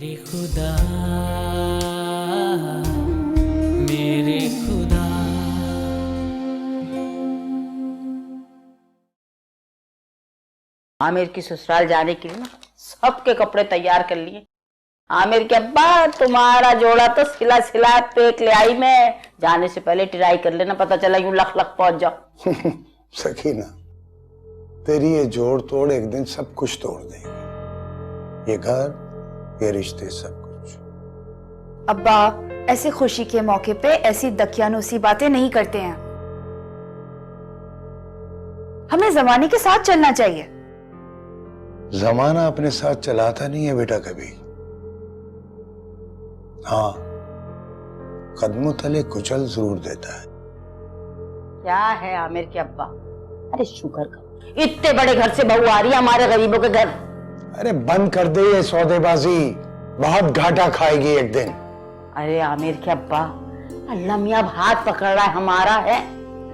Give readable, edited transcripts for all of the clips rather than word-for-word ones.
मेरे खुदा, मेरे खुदा। आमिर की ससुराल जाने के लिए ना सबके कपड़े तैयार कर लिए। आमिर के अब्बा तुम्हारा जोड़ा तो सिला सिला पेक ले आई मैं, जाने से पहले ट्राई कर लेना, पता चला यूं लख लख पहुंच जाओ। सकीना, तेरी ये जोड़ तोड़ एक दिन सब कुछ तोड़ देगी, ये घर, ये रिश्ते, सब कुछ। अब्बा ऐसे खुशी के मौके पे ऐसी दकियानूसी बातें नहीं करते हैं। हमें जमाने के साथ चलना चाहिए। जमाना अपने साथ चलाता नहीं है बेटा कभी, हाँ कदमों तले कुचल जरूर देता है। क्या है आमिर के अब्बा, अरे शुक्र करो इतने बड़े घर से बहू आ रही है हमारे गरीबों के घर। अरे बंद कर दे ये सौदेबाजी, बहुत घाटा खाएगी एक दिन। अरे आमिर के अब्बा, अल्लाह मियां हाथ पकड़ रहा है हमारा, है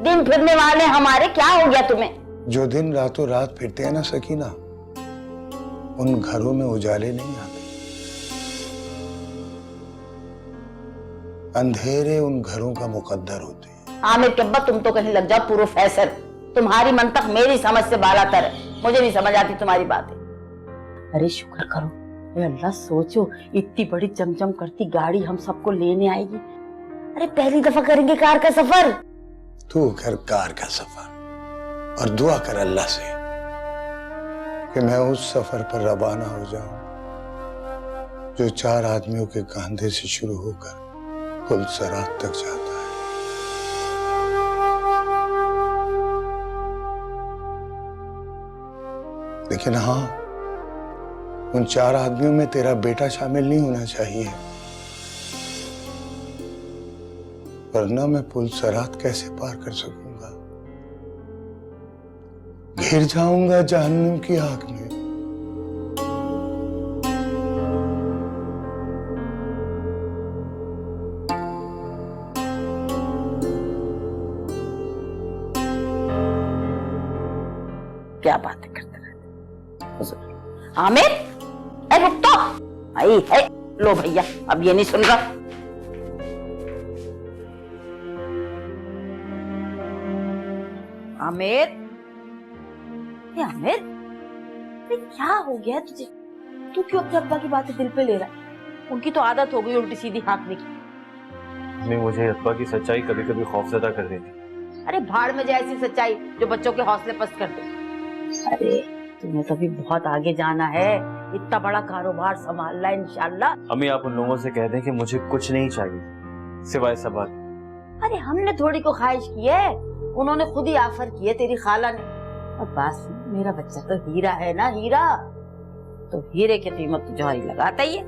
दिन फिरने वाले हमारे, क्या हो गया तुम्हें? जो दिन रातों रात फिरते हैं ना सकीना, उन घरों में उजाले नहीं आते, अंधेरे उन घरों का मुकद्दर होते हैं। आमिर के अब्बा तुम तो कहीं लग जाओ प्रोफेसर, तुम्हारी मंतक मेरी समझ से बालातर है, मुझे नहीं समझ आती तुम्हारी बातें। अरे शुक्र करो, अरे अल्लाह सोचो इतनी बड़ी चमचम करती गाड़ी हम सबको लेने आएगी। अरे पहली दफा करेंगे कार का सफर। तू कर कार का सफर और दुआ कर अल्लाह से कि मैं उस सफर पर रवाना हो जाऊं जो 4 आदमियों के कंधे से शुरू होकर पुल सरात तक जाता है। लेकिन हाँ, उन 4 आदमियों में तेरा बेटा शामिल नहीं होना चाहिए, वरना मैं पुल सरात कैसे पार कर सकूंगा, घिर जाऊंगा जहन्नुम की आग में। क्या बातें करते रहते आमिर, रुक तो आई है। लो भैया, अब ये नहीं सुन रहा। आमिर, ये आमिर, ये क्या हो गया तुझे? तू क्यों अपने अब्बा की बातें दिल पे ले रहा है? उनकी तो आदत हो गई उल्टी सीधी हाँकने की। मुझे अब्बा की सच्चाई कभी कभी खौफजदा कर देती। अरे भाड़ में जाए ऐसी सच्चाई जो बच्चों के हौसले पस्त कर दे। अरे तुम्हें तो अभी बहुत आगे जाना है, इतना बड़ा कारोबार संभालना है इंशाल्लाह। अम्मी आप उन लोगों से कह दें कि मुझे कुछ नहीं चाहिए सिवाय सबात। अरे हमने थोड़ी को ख्वाहिश की है, उन्होंने खुद ही ऑफर की है तेरी खाला ने। और बस मेरा बच्चा तो हीरा है ना, हीरा तो हीरे की कीमत तो जौहरी लगाता ही है।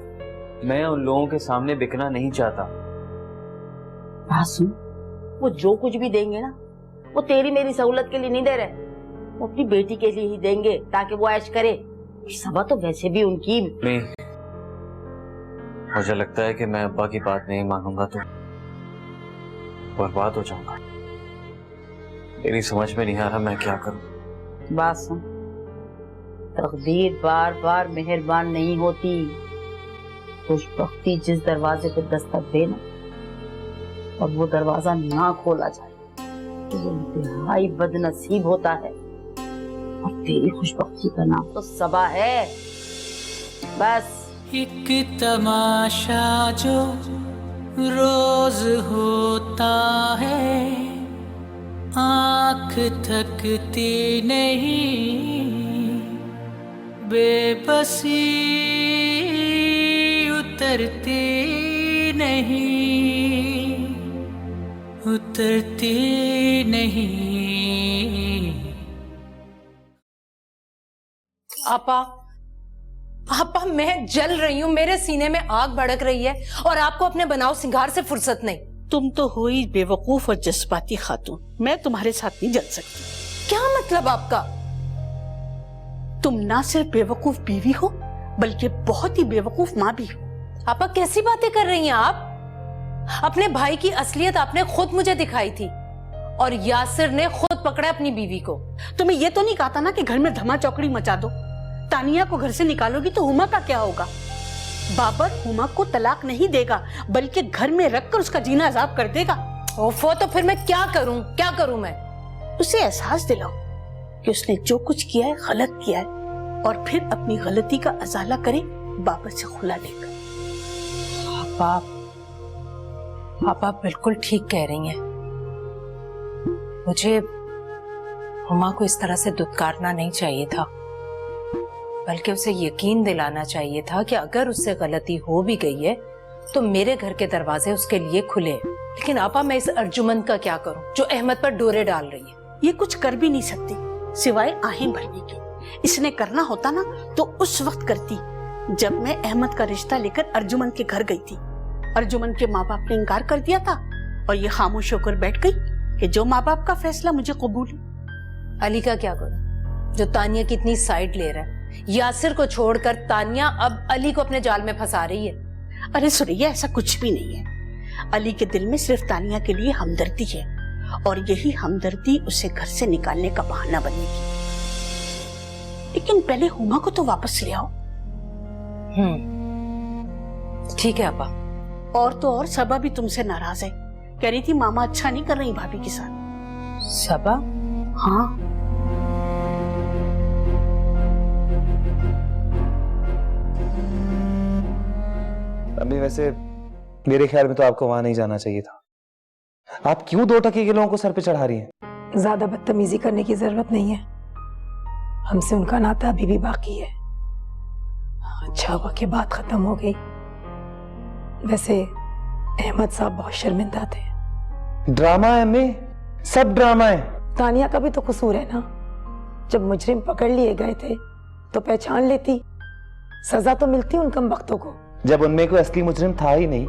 मैं उन लोगों के सामने बिकना नहीं चाहता। बासु, वो जो कुछ भी देंगे ना, वो तेरी मेरी सहूलत के लिए नहीं दे रहे, वो अपनी बेटी के लिए ही देंगे ताकि वो ऐश करे। सबा तो वैसे भी उनकी। नहीं, मुझे लगता है कि मैं अब्बा की बात नहीं मानूंगा तो बर्बाद हो जाऊंगा। मेरी समझ में नहीं आ रहा मैं क्या करूं। बात सुन, तकदीर बार बार मेहरबान नहीं होती। खुशबख्ती जिस दरवाजे पे दस्तक देना और वो दरवाजा ना खोला जाए तो वो इंतहाई बदनसीब होता है। और तेरी खुशबख्ती का नाम तो सबा है। बस एक तमाशा जो रोज होता है, आंख थकती नहीं, बेबसी उतरती नहीं, उतरती नहीं। आपा मैं जल रही हूँ, मेरे सीने में आग भड़क रही है और आपको अपने बनाव सिंगार से फुर्सत नहीं। तुम तो हुई बेवकूफ और जज्बाती खातून, मैं तुम्हारे साथ नहीं जल सकती। क्या मतलब आपका? तुम ना सिर्फ बेवकूफ बीवी हो बल्कि बहुत ही बेवकूफ माँ भी हो। आपा कैसी बातें कर रही हैं आप? अपने भाई की असलियत आपने खुद मुझे दिखाई थी और यासिर ने खुद पकड़ा अपनी बीवी को। तुम्हें ये तो नहीं कहा था ना कि घर में धमा चौकड़ी मचा दो? तानिया को घर से निकालोगी तो हुमा का क्या होगा? बाबर हुमा को तलाक नहीं देगा, बल्कि घर में रखकर उसका जीना अजाब कर देगा। ओफो, तो फिर मैं क्या करूं मैं? उसे एहसास दिलाओ कि उसने जो कुछ किया है गलत किया है, और फिर अपनी गलती का अजाला करे बाबर से खुला लेकर। आप बिल्कुल ठीक कह रही हैं। मुझे हुमा को इस तरह से दुत्कारना नहीं चाहिए था, बल्कि उसे यकीन दिलाना चाहिए था कि अगर उससे गलती हो भी गई है तो मेरे घर के दरवाजे उसके लिए खुले। लेकिन आपा, मैं इस अर्जुमंद का क्या करूं जो अहमद पर डोरे डाल रही है? ये कुछ कर भी नहीं सकती सिवाय आहें भरने की। इसने करना होता ना तो उस वक्त करती जब मैं अहमद का रिश्ता लेकर अर्जुमंद के घर गई थी। अर्जुमंद के माँ बाप ने इनकार कर दिया था और ये खामोश होकर बैठ गई कि जो माँ बाप का फैसला मुझे कबूल है। अली का क्या करूं जो तानिया की इतनी साइड ले रहा है? यासिर को छोड़कर तानिया अब अली को अपने जाल में फंसा रही है। अरे सुरैया, ऐसा कुछ भी नहीं है। अली के दिल में सिर्फ तानिया के लिए हमदर्दी है, और यही हमदर्दी उसे घर से निकालने का बहाना बनेगी। लेकिन पहले हुमा को तो वापस ले आओ। ठीक है अपा। और तो और सबा भी तुमसे नाराज है, कह रही थी मामा अच्छा नहीं कर रही भाभी के साथ। सबा? हाँ, अभी वैसे मेरे ख्याल में तो आपको वहां नहीं जाना चाहिए था। आप क्यों 2 टके के लोगों को सर पे चढ़ा रही हैं? ज्यादा बदतमीजी करने की जरूरत नहीं है, हमसे उनका नाता अभी भी बाकी है। अच्छा हुआ कि बात खत्म हो गई। वैसे अहमद साहब बहुत शर्मिंदा थे। ड्रामा है अम्मी, सब ड्रामा है। तानिया का भी तो कसूर है ना। जब मुजरिम पकड़ लिए गए थे तो पहचान लेती, सजा तो मिलती उन कम वक्तों को। जब उनमें कोई असली मुजरिम था ही नहीं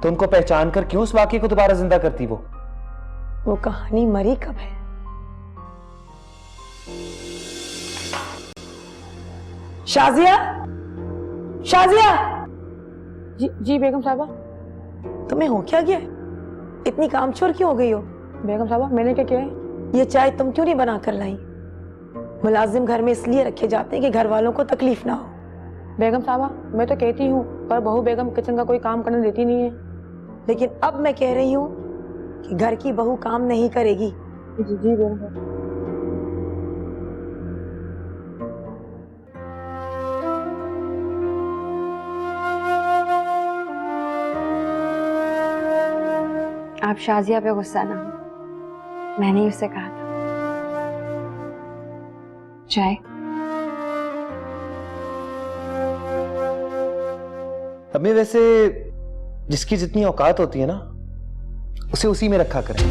तो उनको पहचान कर क्यों उस वाकये को दोबारा जिंदा करती? वो कहानी मरी कब है? शाजिया, शाजिया। जी बेगम साहबा। तुम्हें हो क्या गया? इतनी कामचोर क्यों हो गई हो? बेगम साहबा, मैंने क्या किया है? ये चाय तुम क्यों नहीं बना कर लाई? मुलाजिम घर में इसलिए रखे जाते हैं कि घर वालों को तकलीफ ना हो। बेगम साहबा, मैं तो कहती हूँ, पर बहू बेगम किचन का कोई काम करने देती नहीं है। लेकिन अब मैं कह रही हूँ कि घर की बहू काम नहीं करेगी। जी बेगम साहबा। आप शाजिया पे गुस्सा ना हो, मैंने ही उसे कहा था। चाय? अम्मी वैसे जिसकी जितनी औकात होती है ना, उसे उसी में रखा करें।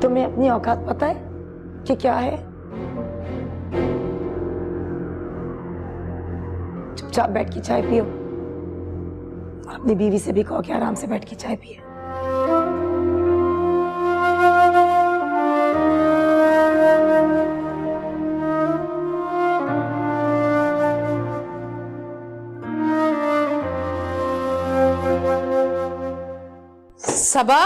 तुम्हें अपनी औकात पता है कि क्या है? चुपचाप बैठ के चाय पियो, अपनी बीवी से भी कहो कि आराम से बैठ के चाय पिए। सबा,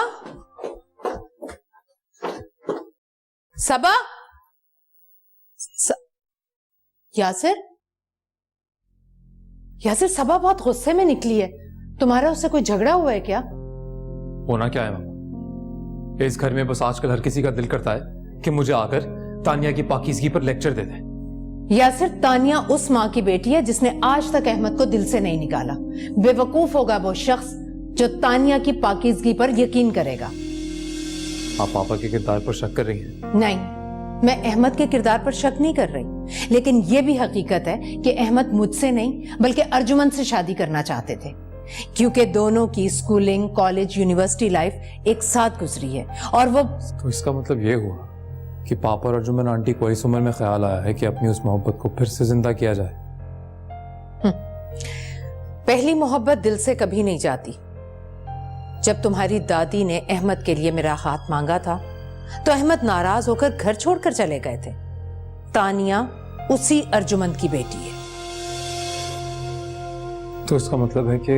सबा, यासिर, यासिर, सबा बहुत गुस्से में निकली है। तुम्हारा उससे कोई झगड़ा हुआ है क्या? होना क्या है मामा, इस घर में बस आजकल हर किसी का दिल करता है कि मुझे आकर तानिया की पाकीज़गी पर लेक्चर दे दे। यासिर, तानिया उस माँ की बेटी है जिसने आज तक अहमद को दिल से नहीं निकाला। बेवकूफ होगा वो शख्स जो तानिया की पाकीज़गी पर यकीन करेगा। आप पापा के किरदार पर शक कर रही हैं? नहीं, मैं अहमद के किरदार पर शक नहीं कर रही, लेकिन यह भी हकीकत है कि अहमद मुझसे नहीं बल्कि अर्जुमंद से शादी करना चाहते थे, क्योंकि दोनों की स्कूलिंग, कॉलेज, यूनिवर्सिटी लाइफ एक साथ गुजरी है। और वो तो इसका मतलब ये हुआ कि पापा और अर्जुमन आंटी को इस उम्र में ख्याल आया है कि अपनी उस मोहब्बत को फिर से जिंदा किया जाए। पहली मोहब्बत दिल से कभी नहीं जाती। जब तुम्हारी दादी ने अहमद के लिए मेरा हाथ मांगा था तो अहमद नाराज होकर घर छोड़कर चले गए थे। तानिया उसी अर्जुमंद की बेटी है। तो इसका मतलब है कि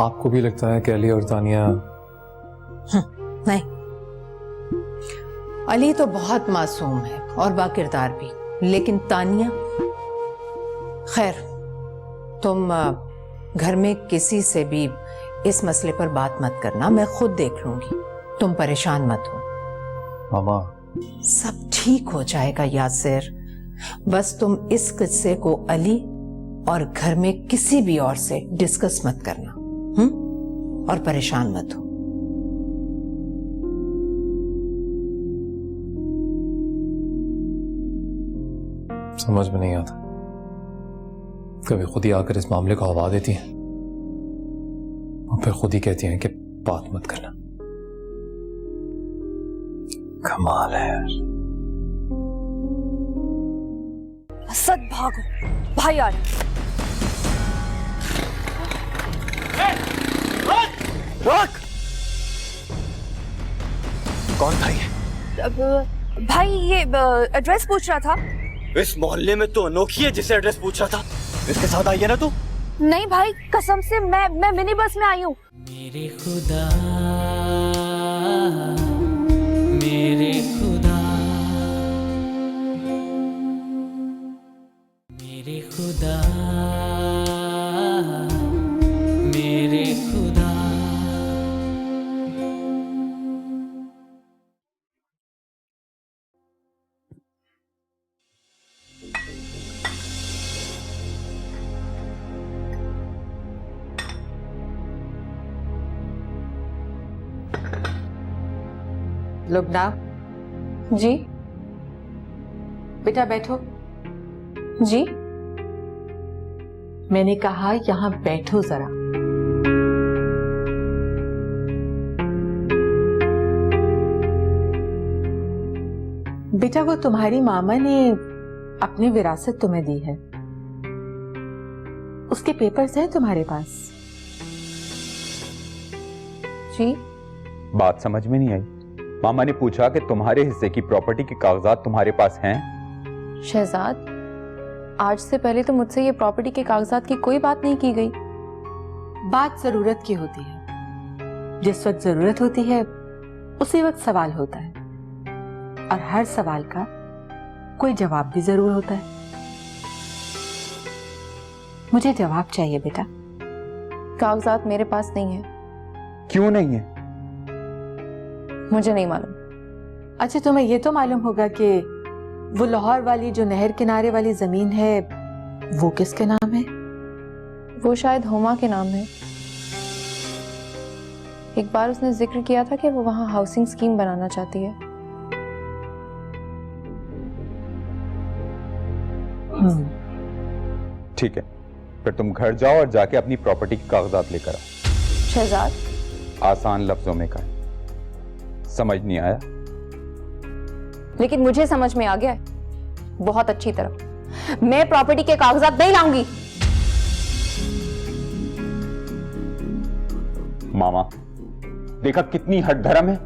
आपको भी लगता है कि अली और तानिया? नहीं, अली तो बहुत मासूम है और बाकिरदार भी, लेकिन तानिया, खैर तुम घर में किसी से भी इस मसले पर बात मत करना, मैं खुद देख लूंगी, तुम परेशान मत हो। मामा, सब ठीक हो जाएगा यासिर, बस तुम इस किस्से को अली और घर में किसी भी और से डिस्कस मत करना, और परेशान मत हो। समझ में नहीं आता, कभी खुद ही आकर इस मामले को हवा देती हैं और फिर खुद ही कहती हैं कि बात मत करना। कमाल है यार। सद भागो, भाई आ रहे। रोक! कौन था ये? भाई ये एड्रेस पूछ रहा था। इस मोहल्ले में तो अनोखी है जिसे एड्रेस पूछ रहा था। इसके साथ आई है ना तू? नहीं भाई, कसम से मैं मिनी बस में आई हूँ। मेरे खुदा, मेरे खुदा, मेरे खुदा, मेरे खुदा। लुबना, जी बेटा बैठो। जी, मैंने कहा यहाँ बैठो जरा। बेटा वो तुम्हारी मामा ने अपनी विरासत तुम्हें दी है, उसके पेपर्स हैं तुम्हारे पास। जी बात समझ में नहीं आई। मामा ने पूछा कि तुम्हारे हिस्से की प्रॉपर्टी के कागजात तुम्हारे पास हैं? शहजाद, आज से पहले तो मुझसे ये प्रॉपर्टी के कागजात की कोई बात नहीं की गई। बात जरूरत की होती है, जिस वक्त जरूरत होती है उसी वक्त सवाल होता है, और हर सवाल का कोई जवाब भी जरूर होता है। मुझे जवाब चाहिए बेटा। कागजात मेरे पास नहीं है। क्यों नहीं है? मुझे नहीं मालूम। अच्छा तुम्हें ये तो मालूम होगा कि वो लाहौर वाली जो नहर किनारे वाली जमीन है वो किसके नाम है? वो शायद हुमा के नाम है। एक बार उसने जिक्र किया था कि वो वहां हाउसिंग स्कीम बनाना चाहती है। ठीक है, फिर तुम घर जाओ और जाके अपनी प्रॉपर्टी के कागजात लेकर आओ। शहजाद, आसान लफ्जों में कहा, समझ नहीं आया? लेकिन मुझे समझ में आ गया है बहुत अच्छी तरह। मैं प्रॉपर्टी के कागजात नहीं लाऊंगी। मामा देखा कितनी हट धर्म है।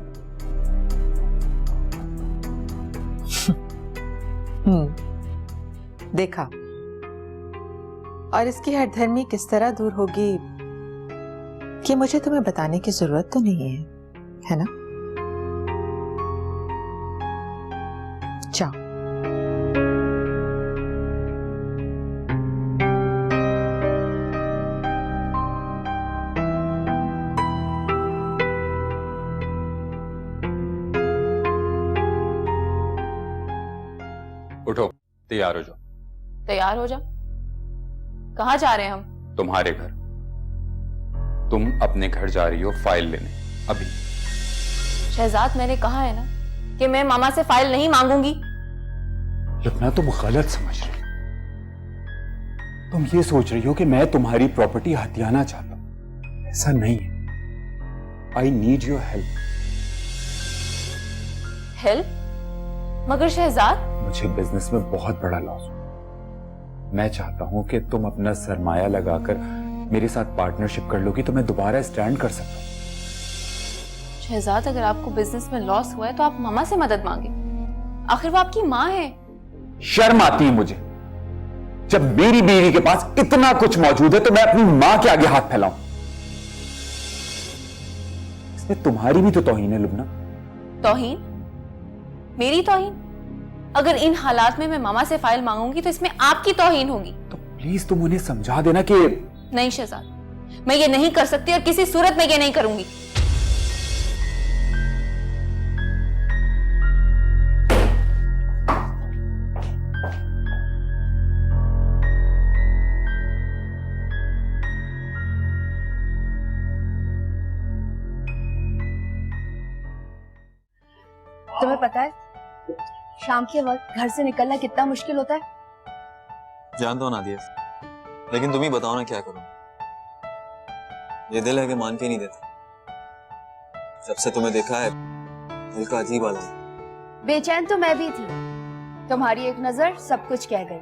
देखा, और इसकी हठधर्मी किस तरह दूर होगी कि मुझे तुम्हें बताने की जरूरत तो नहीं है ना? जाओ। उठो, तैयार हो जाओ। तैयार हो जा? कहाँ जा रहे हैं हम? तुम्हारे घर। तुम अपने घर जा रही हो फाइल लेने अभी। शहजाद, मैंने कहा है ना कि मैं मामा से फाइल नहीं मांगूंगी। लुबना, तुम गलत समझ रही हो। तुम ये सोच रही हो कि मैं तुम्हारी प्रॉपर्टी हथियाना चाहता हूं। ऐसा नहीं है। I need your help. Help? मगर शहजाद, मुझे बिजनेस में बहुत बड़ा लॉस हुआ। मैं चाहता हूं कि तुम अपना सरमाया लगाकर मेरे साथ पार्टनरशिप कर लोगी तो मैं दोबारा स्टैंड कर सकता हूं। शहजाद, अगर आपको बिजनेस में लॉस हुआ है तो आप मामा से मदद मांगे। आखिर वो आपकी माँ है। शर्म आती है मुझे जब मेरी बीवी के पास इतना कुछ मौजूद है तो मैं अपनी मां के आगे हाथ फैलाऊं। इसमें तुम्हारी भी तो तौहीन है लुबना। तौहीन? मेरी तौहीन? अगर इन हालात में मैं मामा से फाइल मांगूंगी तो इसमें आपकी तौहीन होगी। तो प्लीज तुम उन्हें समझा देना कि नहीं शहजाद, मैं ये नहीं कर सकती और किसी सूरत में ये नहीं करूंगी। तुम्हें पता है शाम के वक्त घर से निकलना कितना मुश्किल होता है? जान दो नादिया, लेकिन तुम ही बताओ ना क्या करूं। ये दिल है कि मान के नहीं देता। जब से तुम्हें देखा है दिल का अजीब हाल है। बेचैन तो मैं भी थी, तुम्हारी एक नजर सब कुछ कह गई।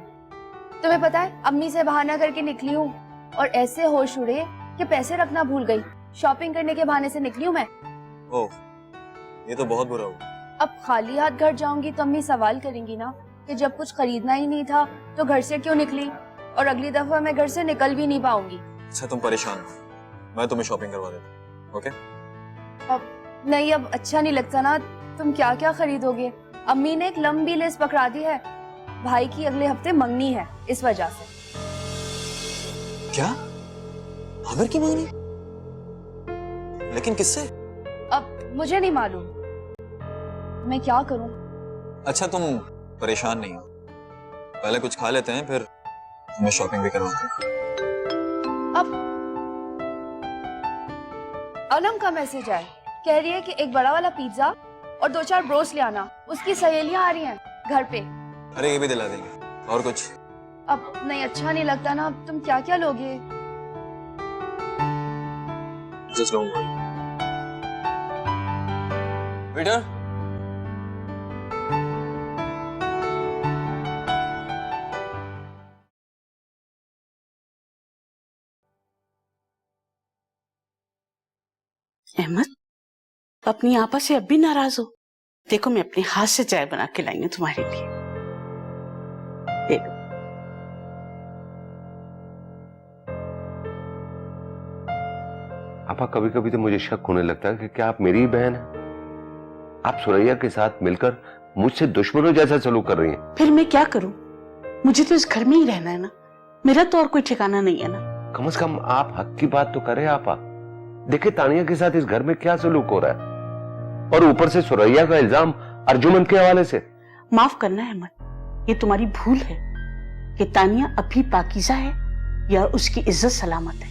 तुम्हें पता है अम्मी से बहाना करके निकली हूँ और ऐसे होश उड़े कि पैसे रखना भूल गई। शॉपिंग करने के बहाने से निकली हूँ मैं। ओह, ये तो बहुत बुरा हुआ। अब खाली हाथ घर जाऊंगी तो अम्मी सवाल करेंगी ना कि जब कुछ खरीदना ही नहीं था तो घर से क्यों निकली, और अगली दफा मैं घर से निकल भी नहीं पाऊंगी। अच्छा तुम परेशान हो, मैं तुम्हें शॉपिंग करवा देता हूं, ओके? अब नहीं, अब अच्छा नहीं लगता ना। तुम क्या क्या खरीदोगे? अम्मी ने एक लंबी लिस्ट पकड़ा दी है, भाई की अगले हफ्ते मंगनी है, इस वजह से। क्या? आमिर की मंगनी? लेकिन किससे? अब मुझे नहीं मालूम, मैं क्या करूं? अच्छा तुम परेशान नहीं हो, पहले कुछ खा लेते हैं फिर तुम्हें शॉपिंग भी करवाते हैं। अब अनम का मैसेज आया, कह रही है कि एक बड़ा वाला पिज्जा और 2-4 ब्रोस्ट ले आना, उसकी सहेलियां आ रही हैं घर पे। अरे ये भी दिला देंगे। और कुछ? अब नहीं, अच्छा नहीं लगता ना। अब तुम क्या क्या लोगे? Just don't worry. Waiter? Ahmad, अपनी आपा से अब भी नाराज हो? देखो मैं अपने हाथ से चाय बना के लाई हूं तुम्हारे लिए। देखो। आपा, कभी कभी तो मुझे शक होने लगता है कि क्या आप मेरी ही बहन हैं? आप सुरैया के साथ मिलकर मुझसे दुश्मनों जैसा सलूक कर रही हैं। फिर मैं क्या करूं? मुझे तो इस घर में ही रहना है ना, मेरा तो और कोई ठिकाना नहीं है ना। कम से कम आप हक की बात तो करें आपा। देखिए तानिया के साथ इस घर में क्या सलूक हो रहा है, और ऊपर से सुरैया का इल्जाम अर्जुमन के हवाले से। माफ करना अहमद, ये तुम्हारी भूल है कि तानिया अभी पाकीज़ा है या उसकी इज्जत सलामत है।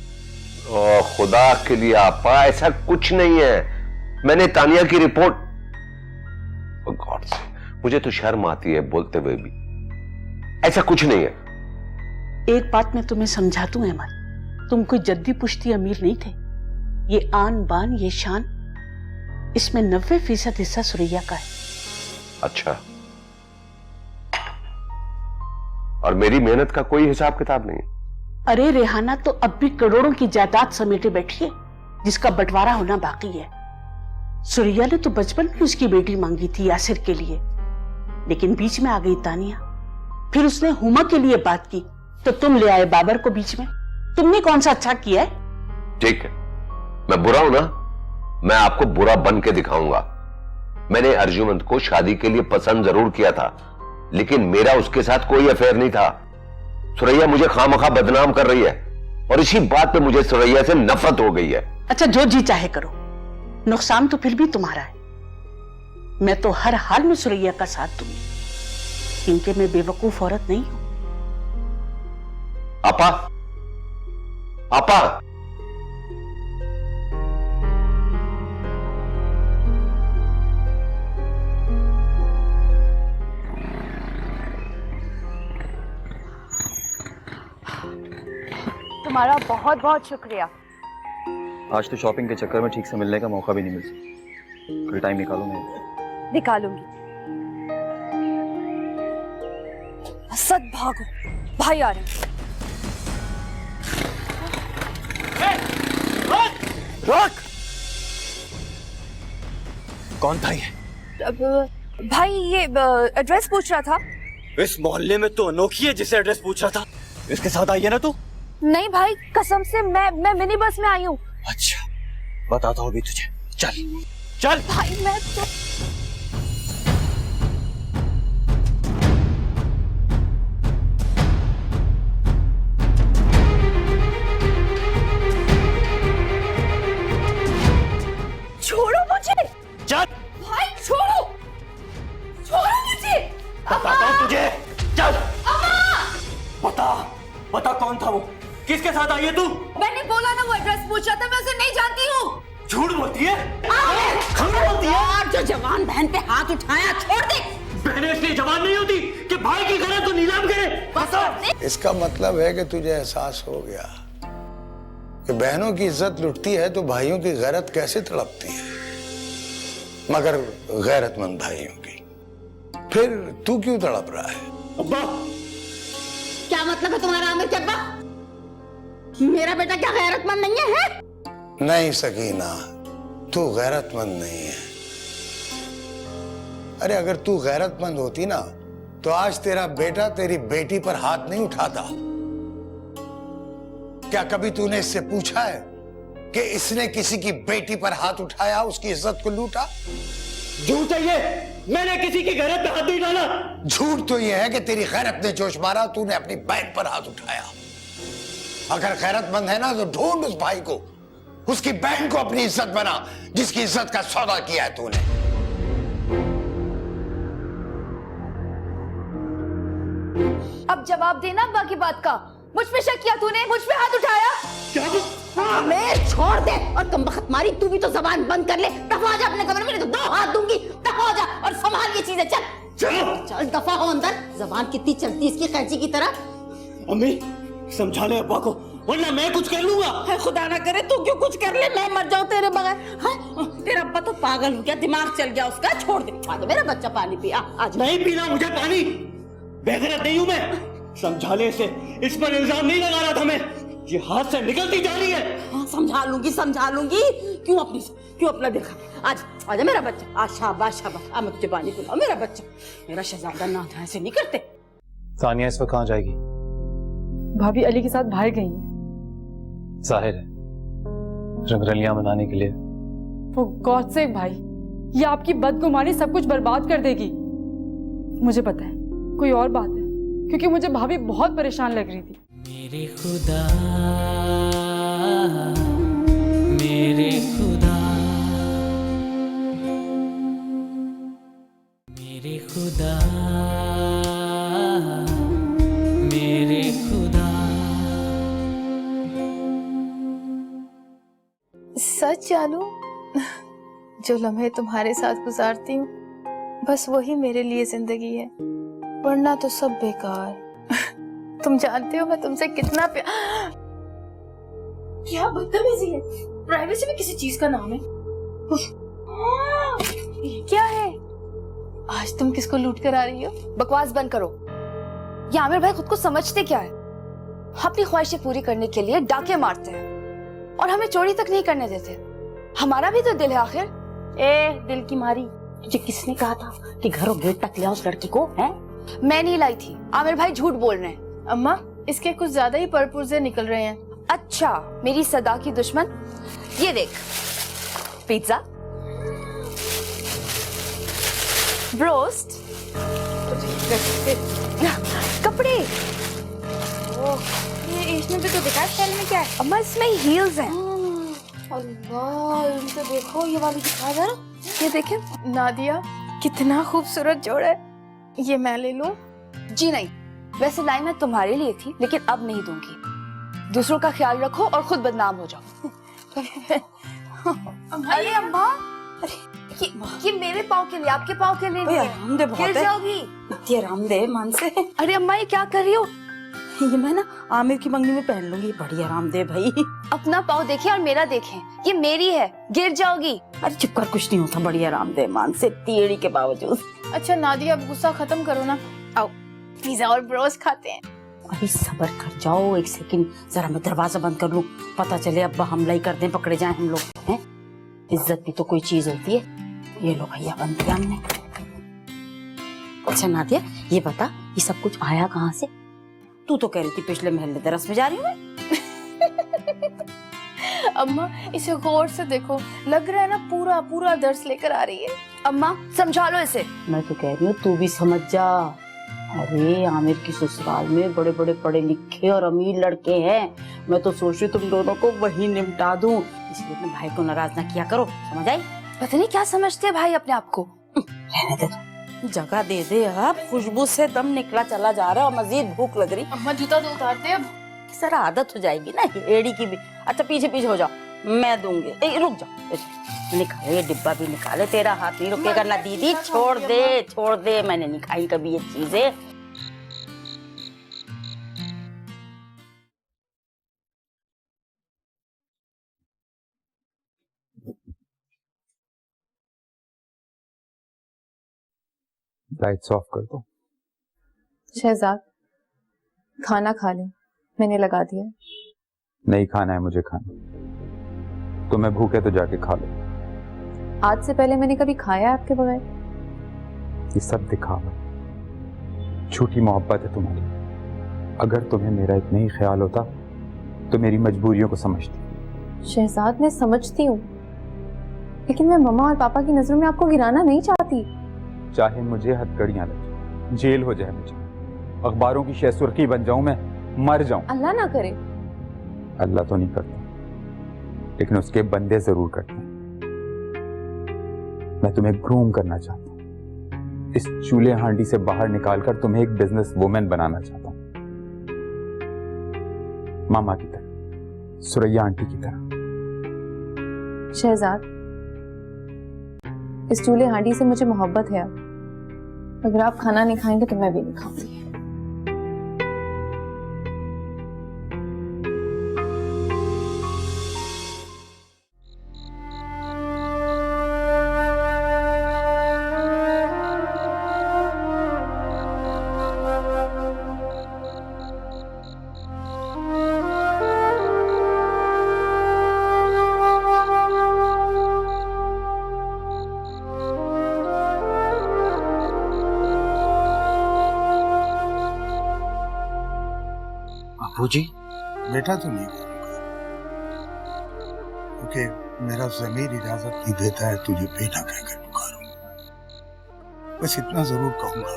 ओ खुदा के लिए आपा, ऐसा कुछ नहीं है। मैंने तानिया की रिपोर्ट, गॉड से मुझे तो शर्म आती है बोलते हुए भी। ऐसा कुछ नहीं है। एक बात मैं तुम्हें समझा दूं अहमद, तुम कोई जद्दी पुश्ती अमीर नहीं थे। ये आन बान, ये शान, इसमें 90% हिस्सा सुरैया का है। अच्छा, और मेरी मेहनत का कोई हिसाब किताब नहीं? अरे रेहाना तो अब भी करोड़ों की जायदाद समेटे बैठी है जिसका बंटवारा होना बाकी है। सुरैया ने तो बचपन में उसकी बेटी मांगी थी यासिर के लिए, लेकिन बीच में आ गई तानिया। फिर उसने हुमा के लिए बात की तो तुम ले आए बाबर को बीच में। तुमने कौन सा अच्छा किया है? ठीक है, मैं बुरा हूं ना, मैं आपको बुरा बन के दिखाऊंगा। मैंने अर्जुमंद को शादी के लिए पसंद जरूर किया था, लेकिन मेरा उसके साथ कोई अफेयर नहीं था। सुरैया मुझे खामखा बदनाम कर रही है, और इसी बात पे मुझे सुरैया से नफरत हो गई है। अच्छा, जो जी चाहे करो, नुकसान तो फिर भी तुम्हारा है। मैं तो हर हाल में सुरैया का साथ दूंगी, क्योंकि मैं बेवकूफ औरत नहीं हूं। आपा, आपा, तुम्हारा बहुत बहुत शुक्रिया। आज तो शॉपिंग के चक्कर में ठीक से मिलने का मौका भी नहीं मिल सकता। कल टाइम निकालो। मैं निकालूंगी। असद भागो, भाई आ रहे हैं। रोक! कौन था ये? भाई ये एड्रेस पूछ रहा था। इस मोहल्ले में तो अनोखी है जिसे एड्रेस पूछ रहा था। इसके साथ आई है ना तू? नहीं भाई, कसम से मैं मिनी बस में आई हूँ। अच्छा, बताता हूँ अभी तुझे। चल चल भाई, मैं तो बता कौन था वो, किसके साथ आई है तू? मैंने बोला ना वो एड्रेस पूछा था, मैं उसे नहीं जानती हूँ। झूठ बोलती है, झूठ बोलती है। यार जो जवान बहन पे हाथ उठाया छोड़ दे। बहनें इसलिए जवान नहीं होती कि भाई की गैरत को नीलाम करे। इसका मतलब है कि तुझे एहसास हो गया कि बहनों की इज्जत लुटती है तो भाइयों की गैरत कैसे तड़पती है, मगर गैरतमंद भाइयों की। फिर तू क्यों तड़प रहा है? अब्बा क्या मतलब है तुम्हारा आमिर के अब्बा? मेरा बेटा क्या गैरतमंद नहीं है? नहीं सकीना, तू गैरतमंद नहीं है। अरे अगर तू गैरतमंद होती ना तो आज तेरा बेटा तेरी बेटी पर हाथ नहीं उठाता। क्या कभी तूने इससे पूछा है कि इसने किसी की बेटी पर हाथ उठाया, उसकी इज्जत को लूटा? झूठ है ये, मैंने किसी की गैरत पे हाथ नहीं डाला। झूठ तो ये है कि तेरी गैरत ने जोश मारा, तूने अपनी बहन पर हाथ उठाया। अगर गैरतमंद है ना तो ढूंढ उस भाई को, उसकी बहन को अपनी इज्जत बना जिसकी इज्जत का सौदा किया है तूने। अब जवाब देना अब्बा की बात का। मुझ पे शक किया तूने, मुझ पे हाथ उठाया। मैं छोड़ दे और तुम बखत मारी, तू भी तो जबान बंद कर ले। दफा जा अपने कमरे में, नहीं तो 2 हाथ दूंगी। दफा हो जा और संभाल ये चीजें। चल चल दफा हो अंदर। जबान कितनी चलती है इसकी कैंची की तरह। अम्मी समझा ले अब्बा को, वरना मैं कुछ कर लूंगा। खुदा ना करे तू क्यों कुछ कर ले, मैं मर जाऊं तेरे बगैर। तेरा अब्बा तो पागल हो गया, दिमाग चल गया उसका। छोड़ दे, आ जा मेरा बच्चा, पानी पिया। आज नहीं पीना मुझे पानी, बेगैरत नहीं हूं मैं। समझा ले इसे, इस पर इल्जाम नहीं लगा रहा था मैं, ये हाथ से निकलती जा रही है। हाँ, समझा लूंगी। क्यों अपना दिल खा। आज आजा मेरा बच्चा। आज शाबाश शाबाश। आ मैं तुझे पानी पिलाऊं मेरा बच्चा, मेरा शहजादा। ना ऐसे नहीं करते। सानिया इस वक्त कहाँ जाएगी? भाभी अली के साथ बाहर गई है। जाहिर है रंगरलियां मनाने के लिए। वो गॉड से भाई, ये आपकी बदगुमानी सब कुछ बर्बाद कर देगी। मुझे पता है कोई और बात है, क्योंकि मुझे भाभी बहुत परेशान लग रही थी। मेरे खुदा, मेरे खुदा, मेरे खुदा, मेरे खुदा। सच जानू, जो लम्हे तुम्हारे साथ गुजारती हूँ बस वही मेरे लिए जिंदगी है, वरना तो सब बेकार। तुम जानते हो मैं तुमसे कितना प्यार। क्या बदतमीजी है, प्राइवेसी में किसी चीज का नाम है। क्या है? आज तुम किसको लूट कर आ रही हो? बकवास बंद करो। ये आमिर भाई खुद को समझते क्या है? अपनी ख्वाहिशें पूरी करने के लिए डाके मारते हैं और हमें चोरी तक नहीं करने देते। हमारा भी तो दिल है आखिर। दिल की मारी, तुझे किसने कहा था कि घरों गेट तक ले आओ उस लड़की को? हैं? मैं नहीं लाई थी, आमिर भाई झूठ बोल रहे हैं। अम्मा, इसके कुछ ज्यादा ही परपुर्जे निकल रहे हैं। अच्छा, मेरी सदा की दुश्मन। ये देख, पिज्जा, ब्रोस्ट, कपड़े। ये इसमें भी तो दिखा स्टाइल में क्या है। अम्मा इसमें हील्स हैं। अल्लाह, इनसे देखो, ये वाली दिखा जरा। ये देखें नादिया, कितना खूबसूरत जोड़ है। ये मैं ले लूं? जी नहीं, वैसे लाई मैं तुम्हारे लिए थी, लेकिन अब नहीं दूंगी। दूसरों का ख्याल रखो और खुद बदनाम हो जाओ। अरे अम्मा, ये मेरे पाँव के लिए, आपके पाँव के लिए नहीं है। गिर जाओगी। आराम दे मन से। अरे अम्मा, ये क्या कर रही हो? ये मैं ना आमिर की मंगनी में पहन लूंगी। बड़ी आराम दे भाई। अपना पाँव देखें और मेरा देखें, ये मेरी है, गिर जाओगी। अरे चुप कर, कुछ नहीं होता। बड़ी आराम दे मान से, टेढ़ी के बावजूद। अच्छा नादिया, अब गुस्सा खत्म करो ना। आओ पिज्जा और ब्रोस्ट खाते हैं। अभी सब्र कर जाओ, 1 सेकंड, जरा मैं दरवाजा बंद कर लूं। पता चले अब्बा हमला ही कर दें, पकड़े जाएं हम लोग। हैं, इज्जत भी तो कोई चीज होती है। ये लो भैया, बंद किया हमने। अच्छा नादिया, ये बता, ये सब कुछ आया कहाँ से? तू तो कह रही थी पिछले महल्ले दरस में जा रही हूँ मैं। अम्मा, इसे गौर से देखो, लग रहा है ना पूरा पूरा दर्स लेकर आ रही है। अम्मा समझा लो इसे। मैं तो कह रही हूँ तू भी समझ जा। अरे आमिर की ससुराल में बड़े बड़े पढ़े लिखे और अमीर लड़के हैं। मैं तो सोच रही तुम दोनों को वही निपटा दूं, इसलिए अपने भाई को नाराज ना किया करो, समझ आई? पता नहीं क्या समझते हैं भाई अपने आप को। रहने दे, जगह दे दे अब, खुशबू से दम निकला चला जा रहा है और मजीद भूख लग रही। अम्मा जूता तो उतारते अब। सर आदत हो जाएगी ना एड़ी की भी। अच्छा पीछे पीछे हो जाओ, मैं दूंगी। रुक जाओ, निकाले ये डिब्बा भी निकाले, तेरा हाथ नहीं रुकेगा ना दीदी। छोड़ दे, मैंने नहीं खाई कभी ये चीजें। लाइट्स ऑफ कर दो। शहजाद खाना खा ले, मैंने लगा दिया। नहीं खाना है मुझे खाना, तो मैं भूखे तो जाके खा लो। आज से पहले मैंने कभी खाया आपके बगैर? ये सब दिखावा, झूठी मोहब्बत है तुम्हारी। अगर तुम्हें मेरा इतना ही ख्याल होता तो मेरी मजबूरियों को समझती। शहजाद मैं समझती हूँ, लेकिन मैं मम्मा और पापा की नजरों में आपको गिराना नहीं चाहती। चाहे मुझे हथकड़ियां लगे, जेल हो जाए, मुझे अखबारों की शहसुर्खी बन जाऊं, मैं मर जाऊं। अल्लाह ना करे। अल्लाह तो नहीं करता, लेकिन उसके बंदे जरूर करते हैं। मैं तुम्हें ग्रूम करना चाहता हूं, इस चूल्हे हांडी से बाहर निकालकर तुम्हें एक बिजनेस वुमेन बनाना चाहता हूं, मामा की तरह, सुरैया आंटी की तरह। शहजाद इस चूल्हे हांडी से मुझे मोहब्बत है। अगर आप खाना नहीं खाएंगे तो मैं भी नहीं खाऊंगी। जी बेटा तो नहीं करूंगा, क्योंकि मेरा ज़मीर इजाजत नहीं देता है तुझे बेटा कहकर पुकारूं। बस इतना जरूर कहूंगा,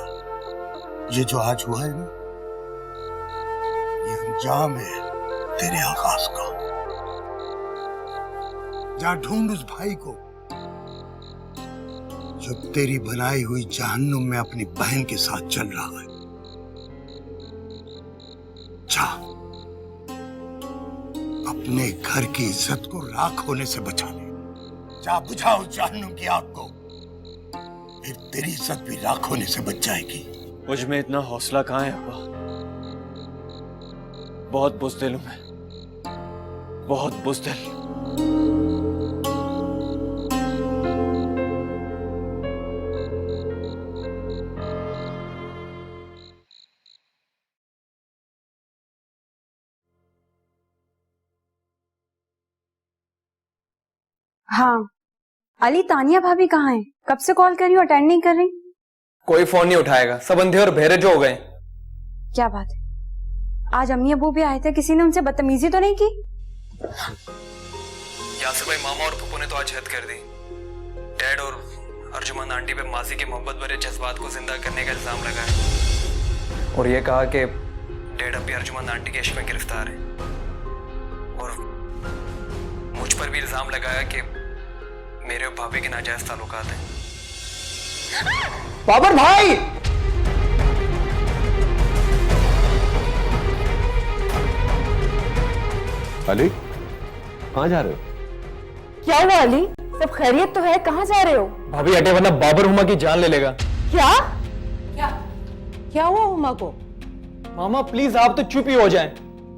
ये जो आज हुआ है ना, ये अंजाम है तेरे आगाज का। जा ढूंढ उस भाई को जो तेरी बनाई हुई जहन्नुम में अपनी बहन के साथ चल रहा है। जा अपने घर की इज्जत को राख होने से बचा ले। जा बुझा उस जहन्नुम की आग को, फिर तेरी इज्जत भी राख होने से बच जाएगी। मुझ में इतना हौसला कहाँ है अब्बा? बहुत बुज़दिल हूं मैं, बहुत बुज़दिल। हाँ, अली तानिया भाभी कहाँ हैं? कब से कॉल कर रही हूँ, अटेंड नहीं कर रही। कोई फोन नहीं उठाएगा, सब अंधे और बहरे जो हो गए। क्या बात है? आज अम्मी अबू भी आए थे, किसी ने उनसे बदतमीजी तो नहीं की? यासिर भाई मामा और पप्पू ने तो आज हद कर दी। डैड और अर्जुमन आंटी पे मासी के मोहब्बत भरे जज्बात को जिंदा करने का इल्जाम लगाया और ये कहा कि डैड अब भी अर्जुमन आंटी के इश्क में गिरफ्तार है, और मुझ पर भी इल्जाम लगाया कि मेरे और भाभी के नाजायज ताल्लुकात हैं। बाबर भाई! अली कहाँ जा रहे हो? क्या हुआ अली, सब खैरियत तो है? कहाँ जा रहे हो? भाभी हटे वरना बाबर हुमा की जान ले लेगा। क्या क्या हुआ हुमा को? मामा प्लीज आप तो चुप ही हो जाएं,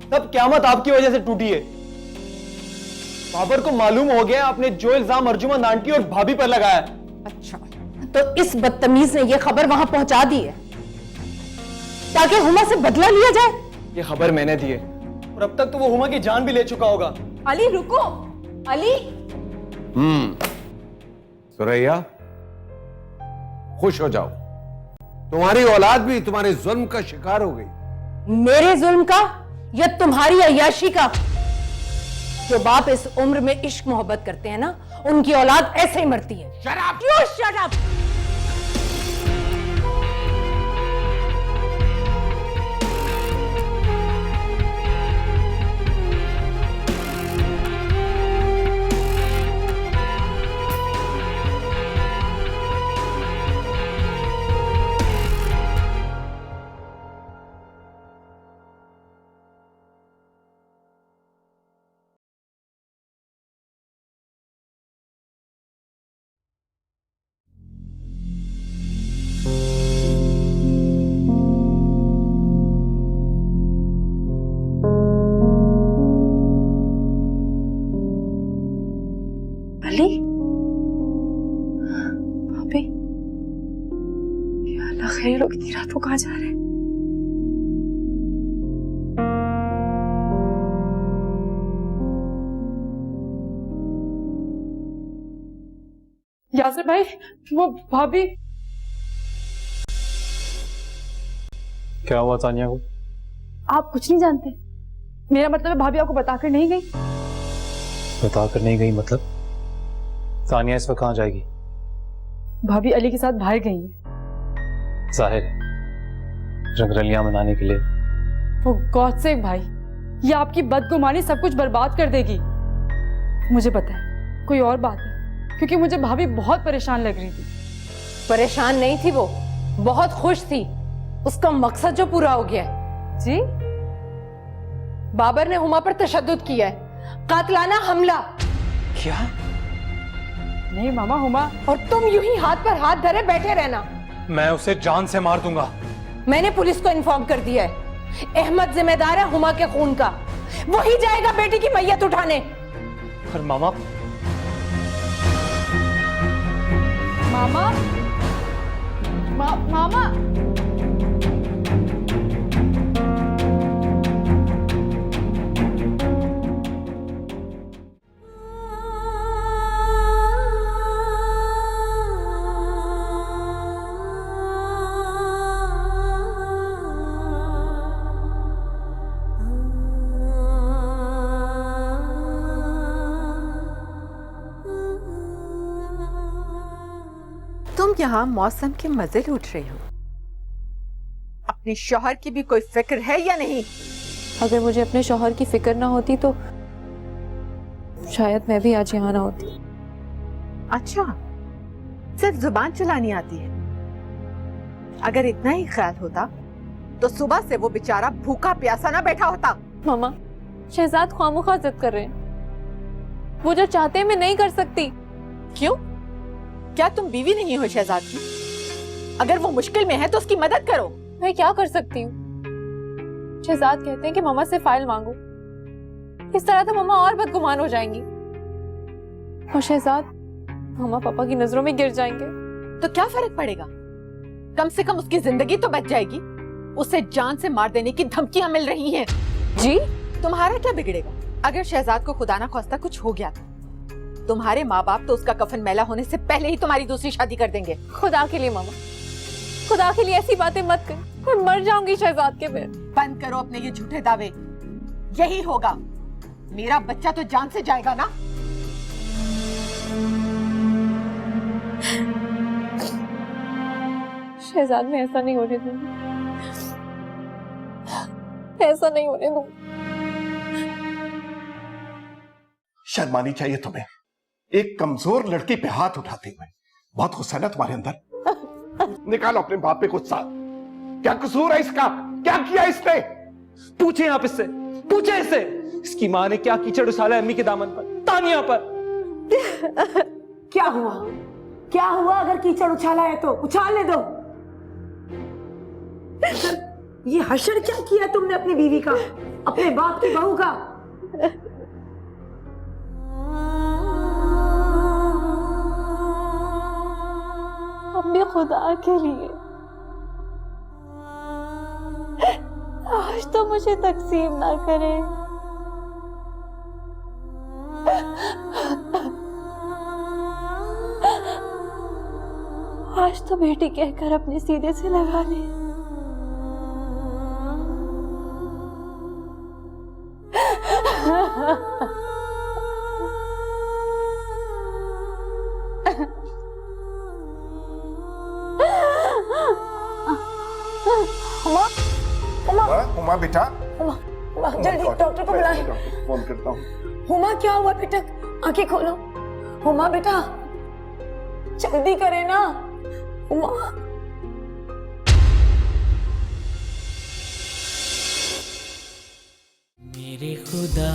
सब क़यामत आपकी वजह से टूटी है। बाबर को मालूम हो गया आपने जो इल्जाम अर्जुमन आंटी और भाभी पर लगाया। अच्छा, तो इस बदतमीज ने ये खबर वहां पहुंचा दी है ताकि हुमा से बदला लिया जाए? ये खबर मैंने दी है और अब तक तो वो हुमा की जान भी ले चुका होगा। अली रुको, अली। सुरैया खुश हो जाओ, तुम्हारी औलाद भी तुम्हारे जुल्म का शिकार हो गई। मेरे जुल्म का या तुम्हारी अय्याशी का? जो बाप इस उम्र में इश्क मोहब्बत करते हैं ना, उनकी औलाद ऐसे ही मरती है। Shut up! You shut up! कहाँ जा रहे हैं? यासिर भाई, वो भाभी। क्या हुआ तानिया को? आप कुछ नहीं जानते? मेरा मतलब है भाभी आपको बताकर नहीं गई। बताकर नहीं गई मतलब? तानिया इस वक्त कहाँ जाएगी? भाभी अली के साथ बाहर गई है। जाहिर है रंगरलियां मनाने के लिए। वो गॉड सेव भाई, ये आपकी बदगुमानी सब कुछ बर्बाद कर देगी। मुझे पता है कोई और बात है, क्योंकि मुझे भाभी बहुत परेशान लग रही थी। परेशान नहीं थी वो, बहुत खुश थी। उसका मकसद जो पूरा हो गया है। जी? बाबर ने हुमा पर तशद्दुद किया है, कातलाना हमला। क्या? नहीं मामा, हुमा। और तुम यूं ही हाथ पर हाथ धरे बैठे रहना। मैं उसे जान से मार दूंगा। मैंने पुलिस को इन्फॉर्म कर दिया है। अहमद जिम्मेदार है हुमा के खून का, वही जाएगा बेटी की मैयत उठाने। पर मामा मामा मामा तुम यहाँ मौसम के मजे लूट रही हो, अपने शौहर की भी कोई फिक्र है या नहीं? अगर मुझे अपने शौहर की फिक्र ना होती तो शायद मैं भी आज यहाँ ना होती। अच्छा, सिर्फ जुबान चलानी आती है? अगर इतना ही ख्याल होता तो सुबह से वो बेचारा भूखा प्यासा ना बैठा होता। मामा, शहजाद ख्वामुखा जिद कर रहे हैं। वो जो चाहते हैं मैं नहीं कर सकती। क्यों? क्या तुम बीवी नहीं हो शहजाद की? अगर वो मुश्किल में है तो उसकी मदद करो। मैं क्या कर सकती हूँ? शहजाद कहते हैं कि मामा से फाइल मांगो। इस तरह तो मामा और बदगुमान हो जाएंगी और शहजाद मामा पापा की नजरों में गिर जाएंगे। तो क्या फर्क पड़ेगा? कम से कम उसकी जिंदगी तो बच जाएगी। उसे जान से मार देने की धमकियां मिल रही हैं। जी? तुम्हारा क्या बिगड़ेगा अगर शहजाद को खुदा ना खास्ता कुछ हो गया? तुम्हारे माँ बाप तो उसका कफन मैला होने से पहले ही तुम्हारी दूसरी शादी कर देंगे। खुदा के लिए मामा, खुदा के लिए ऐसी बातें मत कर। मैं मर जाऊंगी शहजाद के पैर। बंद करो अपने ये झूठे दावे। यही होगा, मेरा बच्चा तो जान से जाएगा ना। शहजाद में ऐसा नहीं होने दूंगी, ऐसा नहीं होने दूंगी। शर्मानी चाहिए तुम्हें, एक कमजोर लड़की पे हाथ उठाते हुए। बहुत गुस्सा है ना तुम्हारे अंदर? निकालो अपने बाप पे गुस्सा। क्या कसूर है इसका? क्या किया इसने? पूछे आप इससे, पूछे इससे। इसकी माँ ने क्या कीचड़ उछाला अम्मी के दामन पर, तानिया पर। क्या हुआ? क्या हुआ? अगर कीचड़ उछाला है तो उछालने दो। ये हशर क्या किया तुमने अपनी बीवी का, अपने बाप की बहू का? अम्मी खुदा के लिए आज तो मुझे तकसीम ना करे। आज तो बेटी कहकर अपने सीधे से लगा ले। उमा बेटा, जल्दी डॉक्टर को बुलाएं। फोन करता हूँ। हुमा क्या हुआ बेटा? आंखें खोलो। हुमा बेटा जल्दी करे ना। हुमा मेरे खुदा